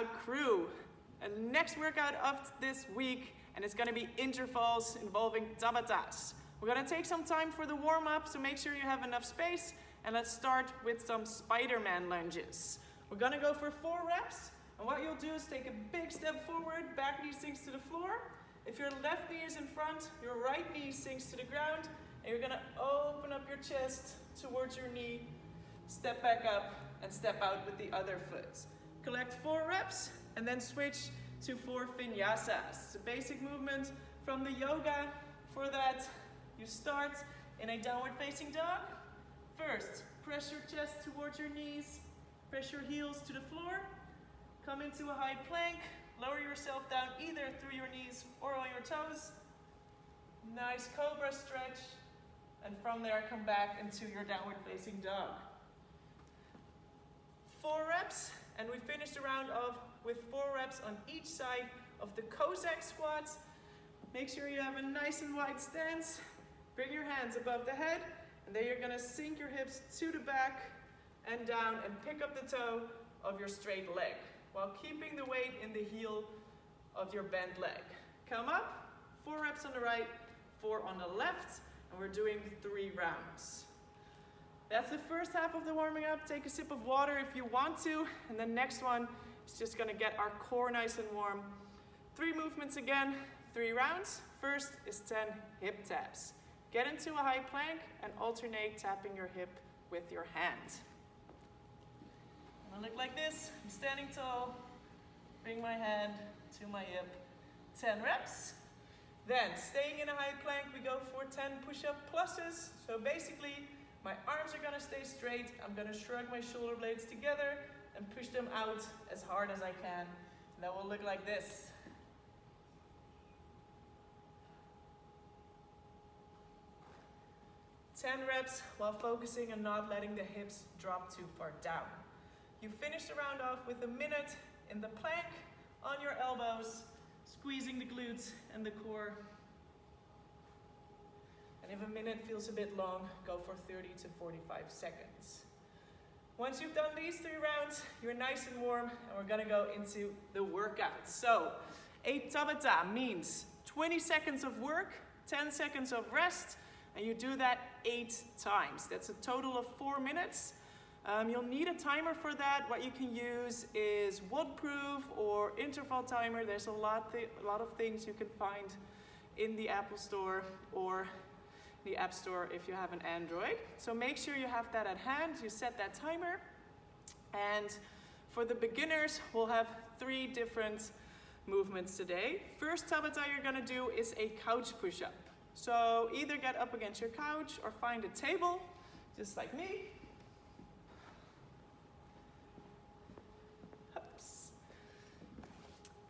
workout crew. And next workout of this week, and it's gonna be intervals involving tabatas. We're gonna take some time for the warm-up, so make sure you have enough space, and let's start with some Spiderman lunges. We're gonna go for 4 reps, and what you'll do is take a big step forward, back knee sinks to the floor. If your left knee is in front, your right knee sinks to the ground, and you're gonna open up your chest towards your knee, step back up, and step out with the other foot. Collect 4 reps, and then switch to 4 Vinayas. It's a basic movement from the yoga. For that, you start in a downward facing dog. First, press your chest towards your knees, press your heels to the floor, come into a high plank, lower yourself down either through your knees or on your toes. Nice cobra stretch, and from there come back into your downward facing dog. 4 reps, and we finished the round off with 4 reps on each side of the Kosack squats. Make sure you have a nice and wide stance. Bring your hands above the head, and then you're gonna sink your hips to the back and down and pick up the toe of your straight leg while keeping the weight in the heel of your bent leg. Come up, 4 reps on the right, 4 on the left, and we're doing 3 rounds. That's the first half of the warming up. Take a sip of water if you want to, and the next one is just gonna get our core nice and warm. 3 movements again, 3 rounds. First is 10 hip taps. Get into a high plank and alternate tapping your hip with your hand. I look like this. I'm standing tall. Bring my hand to my hip. 10 reps. Then, staying in a high plank, we go for 10 push-up pluses. So basically, my arms are gonna stay straight. I'm gonna shrug my shoulder blades together and push them out as hard as I can. And that will look like this. 10 reps while focusing on not letting the hips drop too far down. You finish the round off with a minute in the plank on your elbows, squeezing the glutes and the core. And if a minute feels a bit long, go for 30 to 45 seconds. Once you've done these 3 rounds, you're nice and warm, and we're gonna go into the workout. So, a Tabata means 20 seconds of work, 10 seconds of rest, and you do that 8 times. That's a total of 4 minutes. You'll need a timer for that. What you can use is wattproof or interval timer. There's a lot of things you can find in the Apple Store or the App Store if you have an Android. So make sure you have that at hand. You set that timer. And for the beginners, we'll have 3 different movements today. First Tabata you're gonna do is a couch push-up. So either get up against your couch or find a table, just like me. Ups.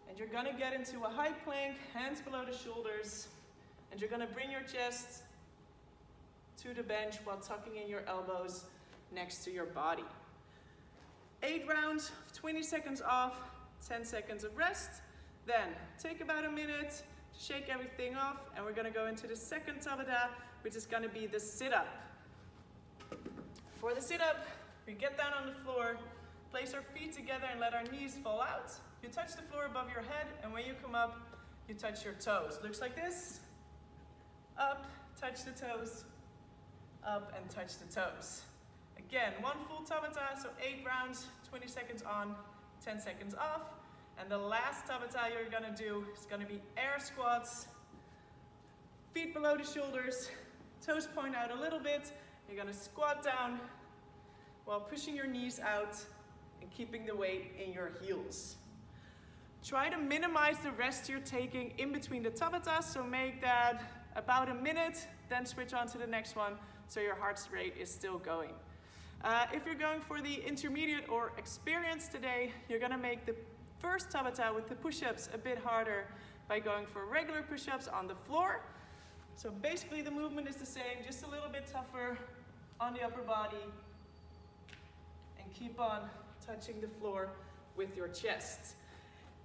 And you're gonna get into a high plank, hands below the shoulders, and you're gonna bring your chest to the bench while tucking in your elbows next to your body. 8 rounds, 20 seconds off, 10 seconds of rest. Then take about a minute to shake everything off, and we're gonna go into the second Tabata, which is gonna be the sit-up. For the sit-up, we get down on the floor, place our feet together and let our knees fall out. You touch the floor above your head, and when you come up, you touch your toes. Looks like this. Up, touch the toes, up and touch the toes. Again, 1 full Tabata, so 8 rounds, 20 seconds on, 10 seconds off. And the last Tabata you're gonna do is gonna be air squats. Feet below the shoulders, toes point out a little bit. You're gonna squat down while pushing your knees out and keeping the weight in your heels. Try to minimize the rest you're taking in between the Tabatas, so make that about a minute, then switch on to the next one so your heart rate is still going. If you're going for the intermediate or experience today, you're gonna make the first Tabata with the push-ups a bit harder by going for regular push-ups on the floor. So basically the movement is the same, just a little bit tougher on the upper body, and keep on touching the floor with your chest.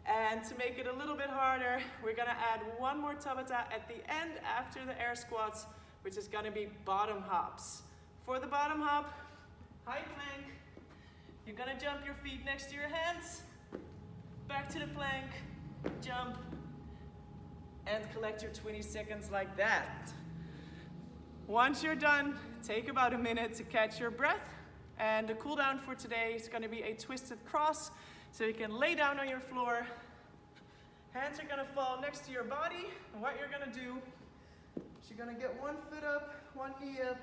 And to make it a little bit harder, we're gonna add 1 more Tabata at the end after the air squats, which is gonna be bottom hops. For the bottom hop, high plank, you're gonna jump your feet next to your hands, back to the plank, jump, and collect your 20 seconds like that. Once you're done, take about a minute to catch your breath. And the cool down for today is going to be a twisted cross. So you can lay down on your floor. Hands are going to fall next to your body. And what you're going to do is you're going to get one foot up, one knee up.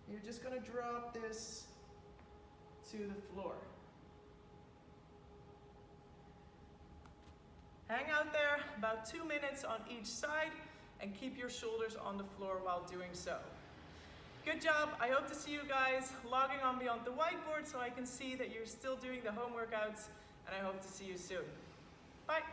And you're just going to drop this to the floor. Hang out there about 2 minutes on each side and keep your shoulders on the floor while doing so. Good job. I hope to see you guys logging on me on the whiteboard so I can see that you're still doing the home workouts, and I hope to see you soon. Bye.